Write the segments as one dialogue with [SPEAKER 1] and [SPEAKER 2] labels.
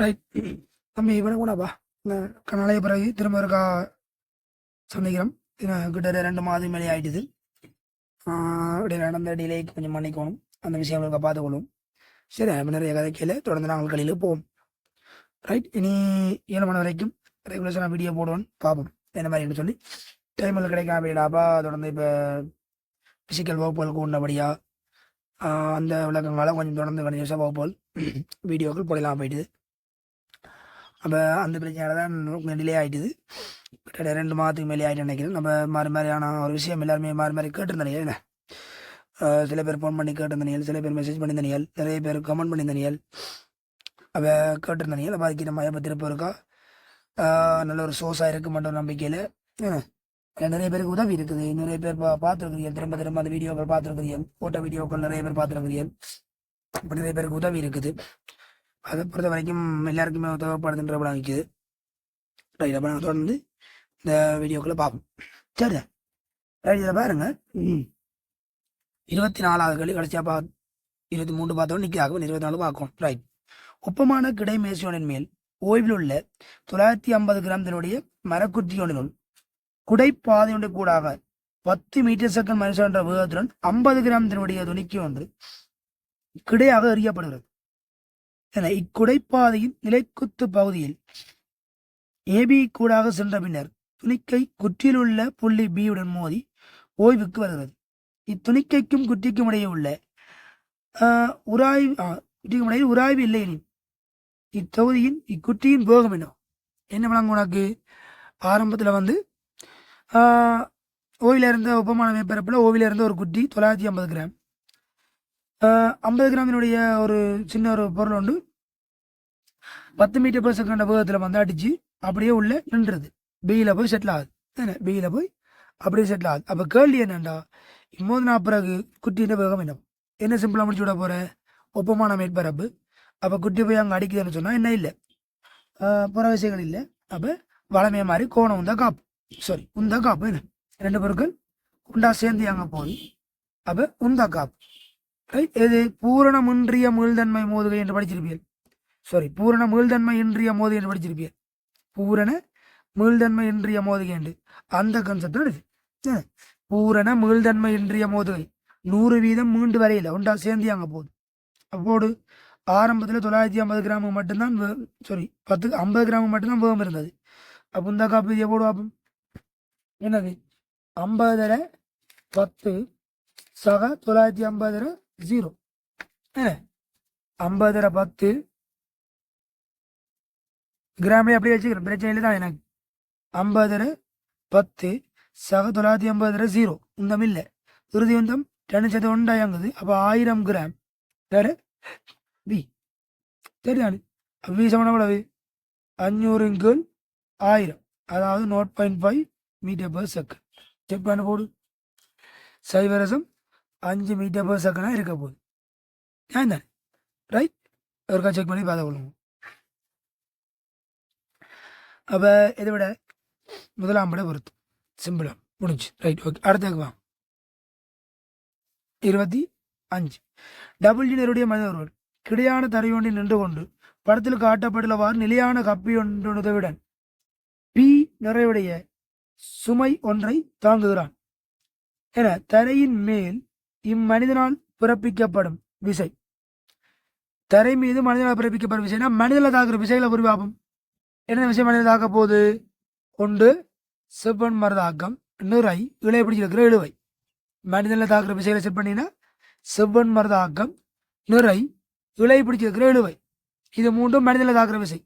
[SPEAKER 1] Right. நம்ம இவனை கூடப்பா நாளைய பிறகு திரும்ப இருக்கா சந்திக்கிறோம். கிட்ட 2 மாதம் மேலே ஆயிட்டுது. இப்படி நடந்த டிலேக்கு கொஞ்சம் மன்னிக்கணும். அந்த விஷயங்களுக்கு பார்த்துக்கொள்ளும். சரி, நம்ம நிறைய கதை கேளு. தொடர்ந்து நாங்கள் கடையில் போவோம். ரைட். இனி 7 மணி வரைக்கும் ரெகுலேஷனாக வீடியோ போடுவோம். பார்ப்போம் என்ன மாதிரின்னு சொல்லி. டைமில் கிடைக்காம அப்படின்னாப்பா தொடர்ந்து இப்போ ஃபிசிக்கல் வகுப்புகளுக்கு உண்டபடியாக அந்த விளக்கங்களை கொஞ்சம் தொடர்ந்து கண்டினியூஸாக வகுப்புகள் வீடியோக்கள் போடலாம் போயிட்டுது. அப்போ அந்த பிரச்சனையால் தான் டிலே ஆகிட்டுது. கிட்ட 2 மாதத்துக்கு மேலே ஆகிட்டு நினைக்கிறேன். நம்ம மாதிரியான ஒரு விஷயம் எல்லாருமே மாறி கேட்டிருந்தீங்க. என்ன சில பேர் ஃபோன் பண்ணி கேட்டிருந்தீங்க, சில பேர் மெசேஜ் பண்ணியிருந்தீங்க, நிறைய பேர் கமெண்ட் பண்ணியிருந்தீங்க. அவ கேட்டிருந்தீங்க. அப்போ அதுக்கு நம்ம எப்போ திருப்ப இருக்கா நல்ல ஒரு சோர்ஸாக இருக்க மாட்டோம் நம்பிக்கையில். நிறைய பேருக்கு உதவி இருக்குது. நிறைய பேர் பார்த்துருக்கிறீங்க, திரும்ப திரும்ப அந்த வீடியோக்கள் பார்த்துருக்கிறீங்க, போட்ட வீடியோக்கள் நிறைய பேர் பார்த்துருக்கிறீங்க. இப்போ நிறைய பேருக்கு உதவி இருக்குது. அதை பொறுத்த வரைக்கும் எல்லாருக்குமே தேவைப்படுதுன்ற படம் நிற்குது. ரைட். அப்போ நாங்கள் தொடர்ந்து இந்த வீடியோக்களை பார்ப்போம். சரி ரைட். இதில் பாருங்க 24வது கேள்வி கடைசியாக 23 பார்த்தோம் நிற்கிறாக 24 பார்க்கணும். ரைட். ஒப்பமான கிடை மேசியோனின் மேல் ஓய்வில் உள்ள 950 கிராமத்தினுடைய மரக்குற்றி ஒன்றினுள் குடைப்பாதையுடைய கூடாக 10 மீட்டர் செகண்ட் மனுஷன் என்ற வேகத்துடன் 50 கிராமத்தினுடைய துணிக்கு ஒன்று கிடையாக எறியப்படுகிறது. என இக்குடைப்பாதையின் நிலைக்குத்து பகுதியில் ஏபி கூடாக சென்ற பின்னர் துணிக்கை குற்றியில் உள்ள புள்ளி பியுடன் மோதி ஓய்வுக்கு வருகிறது. இத்துணிக்கைக்கும் குற்றிக்கும் இடையே உள்ள உராய்வு இல்லை எனின் இத்தொகுதியின் இக்குற்றியின் வேகம் என்ன வழங்கும் உனக்கு? ஆரம்பத்தில் ஓவில இருந்த ஒப்பமான மேற்பரப்பில் ஓவில இருந்த ஒரு குட்டி 950 கிராம், 50 கிராமினுடைய ஒரு சின்ன ஒரு பொருள் உண்டு 10 மீட்டர் per செகண்ட் வேகத்தில் அடிச்சு அப்படியே உள்ள நின்றுது. பியில போய் செட்டில் ஆகுது. பியில போய் அப்படியே செட்டில் ஆகுது. அப்போ கேள்வி என்னண்டா, மோதினா பிறகு குட்டின்ற வேகம் என்ன சிம்பிளாக முடிச்சு விட போற? ஒப்பமான மேற்பரப்பு. அப்போ குட்டி போய் அங்கே அடிக்குதுன்னு சொன்னால் என்ன இல்லை, புற விஷயங்கள் இல்லை. அப்போ வளமைய மாதிரி கோணம் உந்தா காப்பு, சாரி உந்தா காப்பு. என்ன 2 பொருட்கள் உண்டா சேர்ந்து அங்கே போகுது. அப்போ உந்தா காப்பு. ரைட். இது பூரணமின்றிய மீள்தன்மை மோதுகை என்று படிச்சிருப்பீர்கள். சாரி, பூரண மீள்தன்மை இன்றிய மோதுகை என்று படிச்சிருப்பீர்கள். பூரண மீள்தன்மை இன்றிய மோதுகை என்று அந்த கன்செப்ட் இது. பூரண மீள்தன்மை இன்றிய மோதுகை 100% மீண்டு வரையில் உண்டா சேர்ந்து அங்கே போகுது. அப்போது ஆரம்பத்தில் 950 கிராமுக்கு மட்டும்தான் சாரி 50 கிராமுக்கு மட்டும்தான் வேகம் இருந்தது. அப்போ இந்த காப்பி இதை போடுவோம். என்னது 50 10 சக 950 0. 50 10 கிராமே அப்படி வச்சுக்கிறேன், பிரச்சனை இல்லை தான் எனக்கு. 50 10 சக 950 0 உந்தம் இல்லை. இறுதி உந்தம் 2 உண்டாயங்குது. அப்போ 1000 கிராம் வேறு பி தெரியாது. பி சமணம் எவ்வளவு? 500 × 1000, அதாவது 0.5 மீட்டர் per செகண்ட். செக் பண்ண போடு. 0.5 மீட்டர் per செகண்டாக இருக்க போகுது. ஏன் தானே? ரைட். ஒருக்கா செக் பண்ணி பார்த்து கொள்ளுங்க. அப்போ இதை விட முதலாம் பட பொறுத்து சிம்பிளா முடிஞ்சு. ரைட். ஓகே. அடுத்ததுக்கு வா. 25 டபுள்யூடைய மனித ஒருவர் கிடையான தரையொன்றில் நின்று கொண்டு படத்தில் காட்டப்பட்டுள்ளவாறு நிலையான கப்பி ஒன்றுடன் பி நிறைவுடைய சுமை ஒன்றை தாங்குகிறான் என தரையின் மேல் இம்மனிதனால் பிறப்பிக்கப்படும் விசை. தரை மீது மனிதனால் பிறப்பிக்கப்படும் விசைனா மனிதனை தாக்குற விசைகளை உருவாகும். என்ன விஷயம் மனிதனை தாக்க போகுது? ஒன்று செவ்வன் மரதாக்கம், நிறை இளைய பிடிச்சிருக்கிற இழுவை. மனிதனில் தாக்குற விசைகளை செட் பண்ணினா செவ்வன் மரதாக்கம், நிறை இளைய பிடிச்சிருக்கிற இழுவை. இது மூன்றும் மனிதனில் தாக்குற விசை.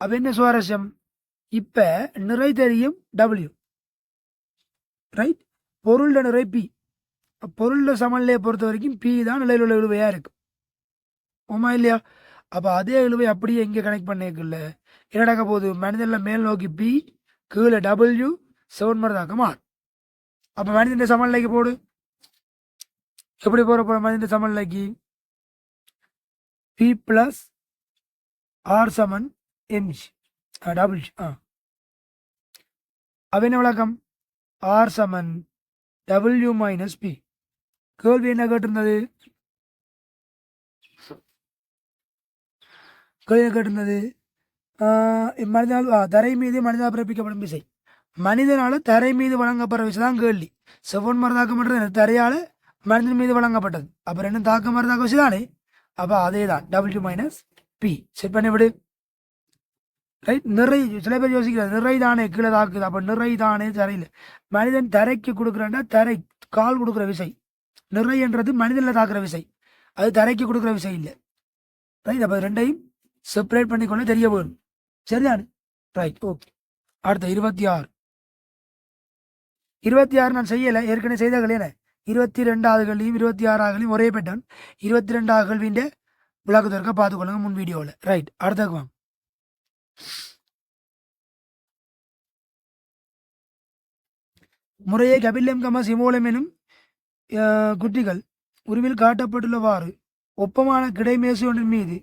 [SPEAKER 1] அப்ப என்ன சுவாரஸ்யம்? இப்ப நிறை தெரியும் டபிள்யூ, ரைட். பொருள நிறை பி. பொருள சமநிலையை பொறுத்த வரைக்கும் பி தான் நிலையில் உள்ள இழுவையா இருக்கு. ஆமா இல்லையா? அப்ப அதே இழுவை அப்படியே இங்கே கனெக்ட் பண்ணிக்கல. என்ன நடக்க போகுது? மனிதனில் மேல் நோக்கி பி, கீழே டபிள்யூ, செவன் மரதாக்கமா. அப்ப மனிதன் சமநிலைக்கு போடு. எப்படி போற மனிதன் சமநிலைக்கு? பி பிளஸ் ஆர் சமன் எம்ஜி டபுள். அப்ப என்ன விளக்கம்? ஆர் சமன் டபிள்யூ மைனஸ் பி. கேள்வி என்ன கேட்டிருந்தது? கேள்வி கேட்டிருந்தது மனிதனால் தரை மீது மனிதனால் பிறப்பிக்கப்படும் விசை. மனிதனால தரை மீது வழங்கப்படுற விசை தான் கேள்வி. செவ்வன் மரதாக்கப்படுறது தரையால் மனிதன் மீது வழங்கப்பட்டது. அப்போ ரெண்டும் தாக்க மரதாக்க விசை தானே. அப்போ அதே தான் W மைனஸ் P. செட் பண்ணி விடு. ரைட். நிறை சில பேர் யோசிக்கிறார் நிறை தானே கீழே தாக்குது. அப்போ நிறை தானே தரையில். மனிதன் தரைக்கு கொடுக்குறாண்டா தரை கால் கொடுக்குற விசை. நிறைன்றது மனிதனில் தாக்குற விசை, அது தரைக்கு கொடுக்குற விசை இல்லை. ரைட். அப்போ ரெண்டையும் செப்பரேட் பண்ணிக்கொள்ள தெரிய போகும். சரிதானே. ரைட். ஓகே. அடுத்த 26. 26 நான் செய்யலை, ஏற்கனவே செய்த கல்யாணம். 22வது கேள்வியும் 26வது கேள்வியும் ஒரே பேட்டன். 22வது கேள்வியின் விளக்கத்திற்க பார்த்துக்கொள்ளுங்க முன் வீடியோவில். ரைட். அடுத்தக்கு வாங்க. முறையே கபில்யம் சிமோலம் எனும் குட்டிகள் உருவில் காட்டப்பட்டுள்ளவாறு ஒப்பமான கிடைமேசை ஒன்றின் மீது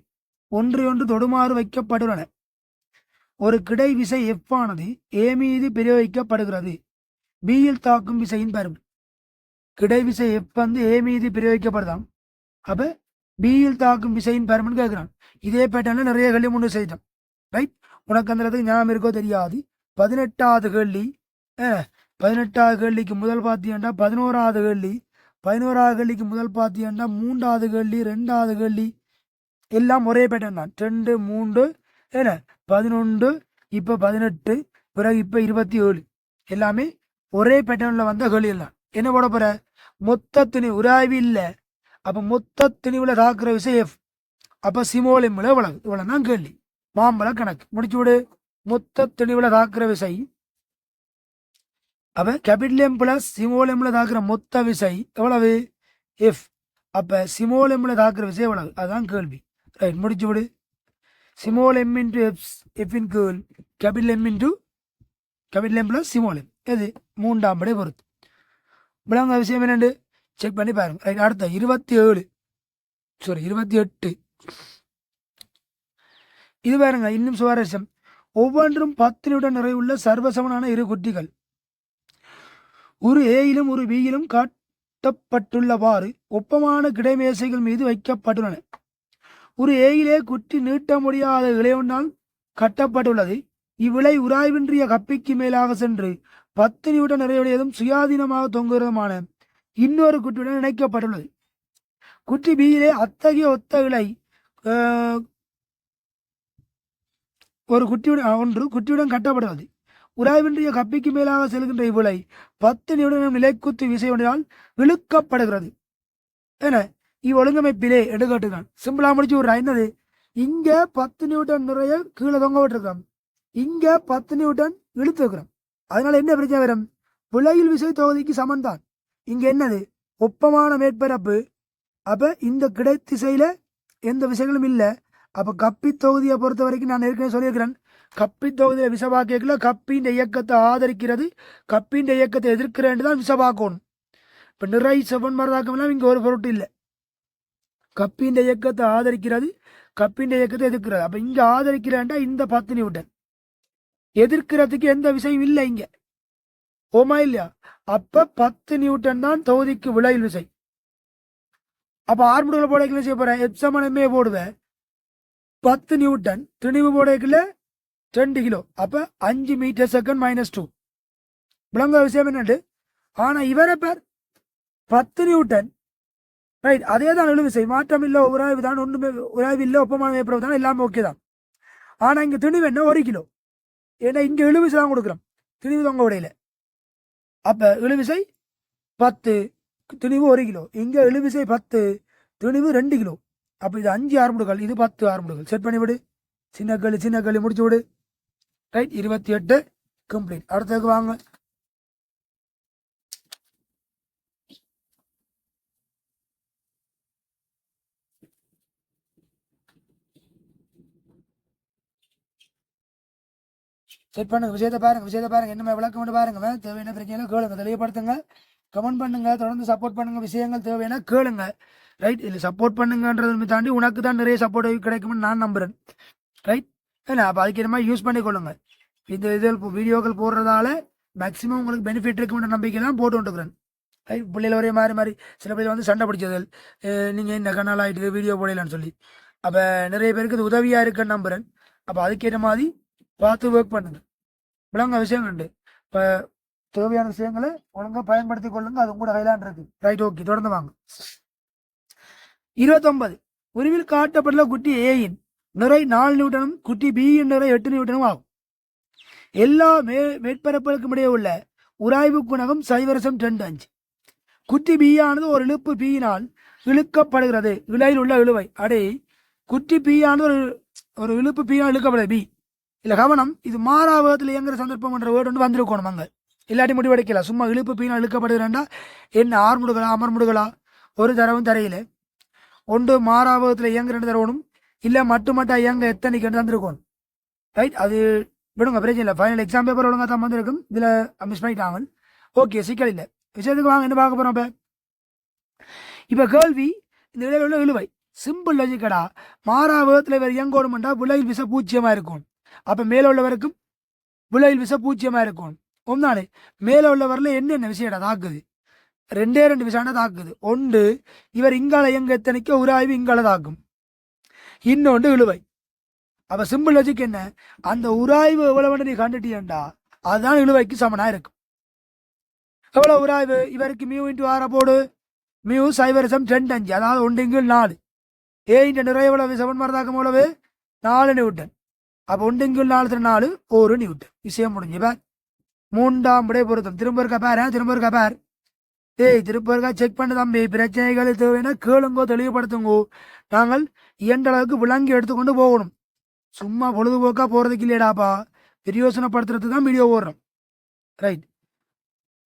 [SPEAKER 1] ஒன்று தொடுமாறு வைக்கப்பட்டுள்ளன. ஒரு கிடை விசை F ஆனது A மீது பிரயோகிக்கப்படுகிறது. பியில் தாக்கும் விசையின் பருமன். கிடை விசை F வந்து A மீது பிரயோகிக்கப்படுதாம். அப்ப பியில் தாக்கும் விசையின் பருமன் கேட்கிறான். இதே பேட்டர்ல நிறைய கேள்வி முன்னு செய்தான். ரைட். உனக்கு அந்த இடத்துக்கு ஞாபகம் இருக்கோ தெரியாது. 18வது கேள்வி 18வது கேள்விக்கு முதல் பாத்தியண்டா 11வது கேள்வி, 11வது கேள்விக்கு முதல் பாத்தியண்டா 3வது கேள்வி, 2வது கேள்வி எல்லாம் ஒரே பேட்டர்ன் தான். 2 3 11 இப்போ 18 பிறகு இப்போ 27 எல்லாமே ஒரே பேட்டர்னில் வந்த கேள்வி எல்லாம். என்ன போட போற? மொத்த துணிவு உராய்வு இல்லை. அப்போ மொத்த துணிவில் தாக்குற விசை F. அப்போ சிமோலிமில் இவ்வளவு தான் கேள்வி. மாம்பழ கணக்கு முடிச்சு விடு. மொத்த துணிவில் தாக்குற விசை அப்போ கேபிட்டல் பிளஸ் சிமோலிமில் தாக்குற மொத்த விசை எவ்வளவு? F. அப்போ சிமோலிமில் தாக்குற விசை எவ்வளவு? அதுதான் கேள்வி. ரைட். முடிச்சு விடு. ஸ்மால் m இன்டு எஃபின் கேர்ள் capital M into capital M plus small m. எது? 3ஆம் படை பொறுத்து. விளங்க விஷயம் என்னண்டு செக் பண்ணி பாருங்க. ரைட். அடுத்த 28. இது பாருங்க இன்னும் சுவாரஸ்யம். ஒவ்வொன்றும் 10 நிமிடம் நிறைவுள்ள சர்வசமனான இரு குட்டிகள் ஒரு ஏயிலும் ஒரு பியிலும் காட்டப்பட்டுள்ளவாறு ஒப்பமான கிடைமேசைகள் மீது வைக்கப்பட்டுள்ளன. ஒரு ஏயிலே குட்டி நீட்ட முடியாத இளையொன்றால் கட்டப்பட்டுள்ளது. இவ்விளை உராய்வின்றிய கப்பிக்கு மேலாக சென்று 10 நிமிடம் நிறைவுடையதும் சுயாதீனமாக தொங்குகிறதுமான இன்னொரு குட்டியுடன் இணைக்கப்பட்டுள்ளது. குட்டி பியிலே அத்தகைய ஒத்த இலை ஒரு குட்டியுடன் கட்டப்படுவது. உராய்வின்றிய கப்பிக்கு மேலாக செல்கின்ற இவ்விளை 10 நிமிடம் நிலைக்குத்து விசை ஒன்றால் விழுக்கப்படுகிறது என இவ்வொழுங்கமைப்பிலே எடுக்காட்டுகிறான். சிம்பிளா முடிச்சு விடுறா. என்னது? இங்க 10 நியூட்டன் நிறைய கீழே தொங்க விட்டுருக்கான், இங்க 10 நியூட்டன் இழுத்து வைக்கிறோம். அதனால என்ன பிரச்சனை வரும்? விளையில் விசை தொகுதிக்கு சமன் தான். இங்க என்னது? ஒப்பமான மேற்பரப்பு. அப்ப இந்த கிடை திசையில எந்த விசைகளும் இல்லை. அப்ப கப்பி தொகுதியை பொறுத்த வரைக்கும் நான் ஏற்கனவே சொல்லியிருக்கிறேன். கப்பி தொகுதியில விசபாக்கல கப்பின் இயக்கத்தை ஆதரிக்கிறது, கப்பின் இயக்கத்தை எதிர்க்கிறேன் தான் விசபாக்கணும். இப்ப நிறை செவன் மரதாக்கம் இங்க ஒரு பொருட்டு இல்லை. கப்பின் இயக்கத்தை ஆதரிக்கிறது, கப்பின் இயக்கத்தை எதிர்க்கிறது. அப்ப இங்க ஆதரிக்கிறேன்டா இந்த 10 நியூட்டன், எதிர்க்கிறதுக்கு எந்த விஷயம் இல்லை இங்க. ஓமா இல்லையா? அப்ப 10 நியூட்டன் தான் தொகுதிக்கு விளையில் விசை. அப்ப ஆர்முடுகளை போடக்கல செய்ய போறேன், எப்சமனமே போடுவேன். 10 நியூட்டன் திணிவு போடக்கல 2 கிலோ. அப்ப 5 மீட்டர் செகண்ட் -2. விளங்க விஷயம் என்னண்டு? ஆனா இவரை பேர் 10 நியூட்டன். ரைட். அதே தான் இழுவிசை, மாற்றம் இல்லை, உராய்வு தான், ஒன்றுமே உராய்வு இல்லை, ஒப்பமான மேற்பரப்பு தான், எல்லாமே ஓகே தான். ஆனா இங்க திணிவு என்ன? 1 கிலோ. ஏன்னா இங்க இழுவிசை தான் கொடுக்குறோம், திணிவு தொங்க உடையில. அப்ப இழுவிசை 10, திணிவு 1 கிலோ. இங்க இழுவிசை 10, திணிவு 2 கிலோ. அப்ப இது 5 ஆர்முடுகள், இது 10 ஆர்முடுகள். செட் பண்ணி விடு. சின்ன களி முடிச்சு விடு. ரைட். 28 கம்ப்ளீட். அடுத்ததுக்கு வாங்க. செட் பண்ணுங்க, விஷயத்தை பாருங்க என்ன விளக்கம் கொண்டு பாருங்க. தேவையான பிரச்சனை கேளுங்க, தெளிவுபடுத்துங்க, கமெண்ட் பண்ணுங்க, தொடர்ந்து சப்போர்ட் பண்ணுங்க. விஷயங்கள் தேவையான கேளுங்க. ரைட். இல்லை சப்போர்ட் பண்ணுங்கன்றதை தாண்டி உனக்கு தான் நிறைய சப்போர்ட் கிடைக்கும்னு நான் நம்புறேன். ரைட். இல்லை அப்போ அதுக்கு மாதிரி யூஸ் பண்ணிக்கொள்ளுங்க. இந்த இதில் வீடியோக்கள் போடுறதால மேக்ஸிமம் உங்களுக்கு பெனிஃபிட் இருக்குன்ற நம்பிக்கை தான் போட்டு வந்துக்கிறேன். ரைட். பிள்ளைகள் ஒரே மாறி சில பேர் வந்து சண்டை பிடிச்சது, நீங்கள் இந்த கண்ணால் ஆகிட்டு வீடியோ போடலான்னு சொல்லி. அப்போ நிறைய பேருக்கு இது உதவியாக இருக்குன்னு நம்புறேன். அப்போ அதுக்கேற்ற மாதிரி பார்த்து ஒர்க் பண்ணுங்க. விளங்க விஷயம் உண்டு. இப்போ தேவையான விஷயங்களை ஒழுங்காக பயன்படுத்தி கொள்ளுங்க. அது கூட ஹைலாண்ட் இருக்கு. ரைட், ஓகே, தொடர்ந்து வாங்க. 29 உருவில் காட்டப்பட்டுள்ள குட்டி ஏயின் நிறை 4 நியூட்டனும் குட்டி பியின் நிறை 8 நியூட்டனும் ஆகும். எல்லா மேற்பரப்புகளுக்கும் இடையே உள்ள உராய்வு குணகம் 0.25. குட்டி பியானது ஒரு இழுப்பு பியினால் இழுக்கப்படுகிறது. இலையில் உள்ள இழுவை அடே குட்டி பியானது ஒரு இழுப்பு பியினால் இழுக்கப்படுது. பி இல்லை கவனம், இது மாறாவதத்தில் இயங்குற சந்தர்ப்பம் என்ற வேர்டு ஒன்று வந்திருக்கணும். அங்கே இல்லாட்டி முடிவெடுக்கலாம். சும்மா இழுப்பு பியினால் இழுக்கப்படுகிறேன்டா என்ன ஆர்முடுகளா அமர்முடுகளா ஒரு தரவும் தரையில் ஒன்று மாறாவதத்தில் இயங்குற தரவணும், இல்லை மட்டுமட்டா இயங்க எத்தனைக்கு தந்திருக்கணும். ரைட், அது விடுங்க, பிரச்சனை இல்லை. ஃபைனல் எக்ஸாம் பேப்பர் ஒழுங்காக தான் வந்திருக்கும். இதில் மிஸ் பண்ணிட்டாங்க. ஓகே, சிக்கல் இல்லை. விஷயத்துக்கு வாங்க, என்ன பார்க்க போகிறோம். இப்போ கேள்வி, இந்த இடையில உள்ள இழுவை சிம்பிள் லாஜிக்கடா. மாறாவதத்தில் வேறு இயங்கணும்டா விலையில் விச பூச்சியமாக இருக்கும். அப்போ மேலே உள்ளவருக்கும் விலையில் விச பூச்சியமாக இருக்கும். ஒன்றானே மேலே உள்ளவரில் என்னென்ன விஷயடா தாக்குது? 2 விஷயம்டா தாக்குது. ஒன்று இவர் இங்கால இயங்க எத்தனைக்கு உராய்வு இங்கால தாக்கும். இன்னொன்று இழுவை. அப்போ சிம்பிள் லாஜிக் என்ன? அந்த உராய்வு எவ்வளவு நீ கண்டுட்டீண்டா அதுதான் இழுவைக்கு சமனாக இருக்கும். எவ்வளோ உராய்வு? இவருக்கு மியூ இன்ட்டு ஆற போடு, மியூ 0.25, அதாவது 1/4. ஏ நிறைய எவ்வளவு? 7 மரதாக்கம் எவ்வளவு? 4 நியூட்டன். அப்போ 1/4 4 1 நியூட்டன். விஷயம் முடிஞ்சு. பேர் 3ஆம் விடை பொருத்தம். திரும்ப இருக்கா பேர், திரும்ப இருக்கா பேர். திரும்ப இருக்கா செக் பண்ண தம்பி. பிரச்சனைகள் தேவைன்னா கேளுங்கோ, தெளிவுபடுத்துங்கோ. நாங்கள் இயன்ற அளவுக்கு விளங்கி எடுத்துக்கொண்டு போகணும். சும்மா பொழுதுபோக்கா போகிறதுக்கு இல்லையடாப்பா, பிரயோசனப்படுத்துறதுக்கு தான் வீடியோ ஓடுறோம். ரைட்,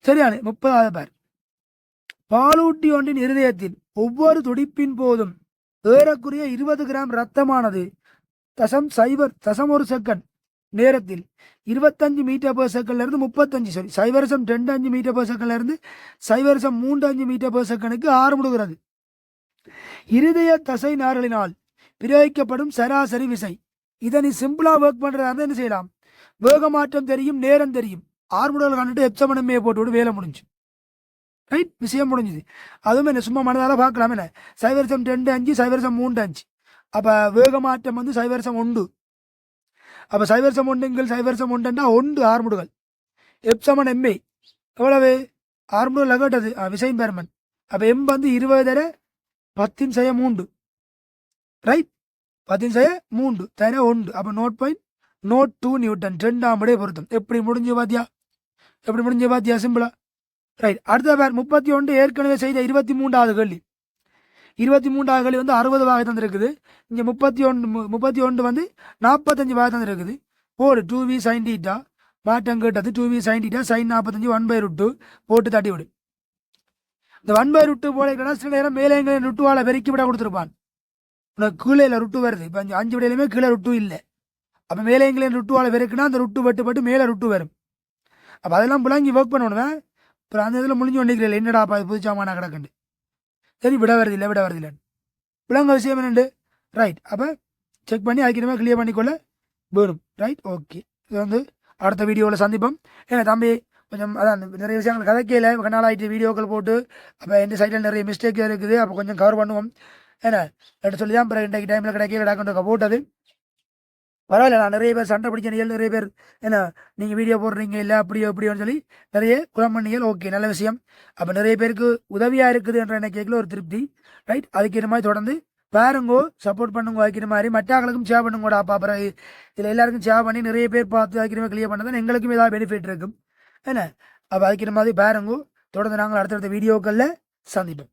[SPEAKER 1] சரியான 30வது பேர். பாலூட்டி ஒன்றின் இருதயத்தில் ஒவ்வொரு துடிப்பின் போதும் ஏறக்குறைய 20 கிராம் ரத்தமானது 0.1 செகண்ட் நேரத்தில் 25 மீட்டர் per செகண்ட்ல இருந்து 0.25 மீட்டர் per செகண்ட்ல இருந்து 0.35 மீட்டர் per செகண்டுக்கு ஆரம்பிடுகிறது. இருதய தசை நார்களினால் பிரயோகிக்கப்படும் சராசரி விசை. இதை நீ சிம்பிளா ஒர்க் பண்றதா இருந்தா என்ன செய்யலாம்? வேகமாற்றம் தெரியும், நேரம் தெரியும், ஆர்முடல் கண்டுட்டு எப்சமனமே போட்டு வேலை முடிஞ்சு. ரைட், விஷயம் முடிஞ்சுது. அதுவும் என்ன சும்மா மனதால பார்க்கலாம். என்ன 0.25 0.35. அப்போ வேகமாற்றம் வந்து 0.1. அப்போ 0.1 0.1 1 ஆர்முடுகள். எப்சமன் எம்ஏ எவ்வளவு? ஆர்முடல் அகட்டது விசைன் பேர்மன். அப்போ எம் வந்து 20 10 ரைட், 10 தர 1. அப்போ 0.02 நியூட்டன். 2ஆம் விடை பொருத்தம். எப்படி முடிஞ்சு பாத்தியா? சிம்பிளா. ரைட், அடுத்த பேர் 31. ஏற்கனவே செய்த 23வது கேள்வி. 23வது கேள்வி வந்து 60 வாகை தந்திருக்குது. இங்கே 31 வந்து 45 வாகை தந்திருக்குது. போடு 2v sin θ மாற்றம் கேட்டது. 2v sin θ sin 45 1/√2 போட்டு தட்டி விடு. இந்த 1/√2 போல சில நேரம் மேலே எங்களை ருட்டுவால பெருக்கி விட கொடுத்துருப்பான். உனக்கு கீழே இல்லை ருட்டு வருது. இப்போ 5 விடையிலுமே கீழே ருட்டு இல்லை. அப்போ மேலே எங்களை ருட்டுவால பெருக்குன்னா அந்த ருட்டு பட்டு மேலே ருட்டு வரும். அப்போ அதெல்லாம் புலாங்கி ஒர்க் பண்ணணுமே. அப்புறம் அந்த இதில் முடிஞ்சு கொண்டிருக்கிறேன். என்னடாப்பா புதுச்சாமான கிடக்குண்டு. சரி, விட வருதில்லை விளங்க விஷயம் என்னண்டு. ரைட், அப்போ செக் பண்ணி அதுக்கிடமே கிளியர் பண்ணிக்கொள்ள வேணும். Right, okay. இது வந்து அடுத்த வீடியோவில் சந்திப்போம். ஏன்னா தம்பி கொஞ்சம் அதான் நிறைய விஷயங்கள் கதைக்கையில் கண்ணால் ஆகிட்டு வீடியோக்கள் போட்டு அப்போ எந்த சைடில் நிறைய மிஸ்டேக் இருக்குது. அப்போ கொஞ்சம் கவர் பண்ணுவோம். ஏன்னா எடுத்து சொல்லி தான் அப்புறம் இன்றைக்கு டைமில் கிடைக்க போட்டது. பரவாயில்ல, நான் நிறைய பேர் சண்டை பிடிச்ச நிறைய பேர் ஏன்னா நீங்கள் வீடியோ போடுறீங்க இல்லை அப்படியோன்னு சொல்லி நிறைய குளம் பண்ணீங்க. ஓகே, நல்ல விஷயம். அப்போ நிறைய பேருக்கு உதவியாக இருக்குது என்ற என்ன கேட்கல ஒரு திருப்தி. ரைட், அதுக்கிற மாதிரி தொடர்ந்து பாருங்கோ, சப்போர்ட் பண்ணுங்க. வைக்கிற மாதிரி மற்றவங்களுக்கும் சேவ் பண்ணுங்கடா. அப்புறம் இதில் எல்லாருக்கும் சேவ் பண்ணி நிறைய பேர் பார்த்து வைக்கிற மாதிரி கிளியர் பண்ணதான் எங்களுக்கும் ஏதாவது பெனிஃபிட் இருக்கும். என்ன அப்போ அதுக்கிற மாதிரி பாருங்கோ. தொடர்ந்து நாங்கள் அடுத்தடுத்த வீடியோக்களில் சந்திப்போம்.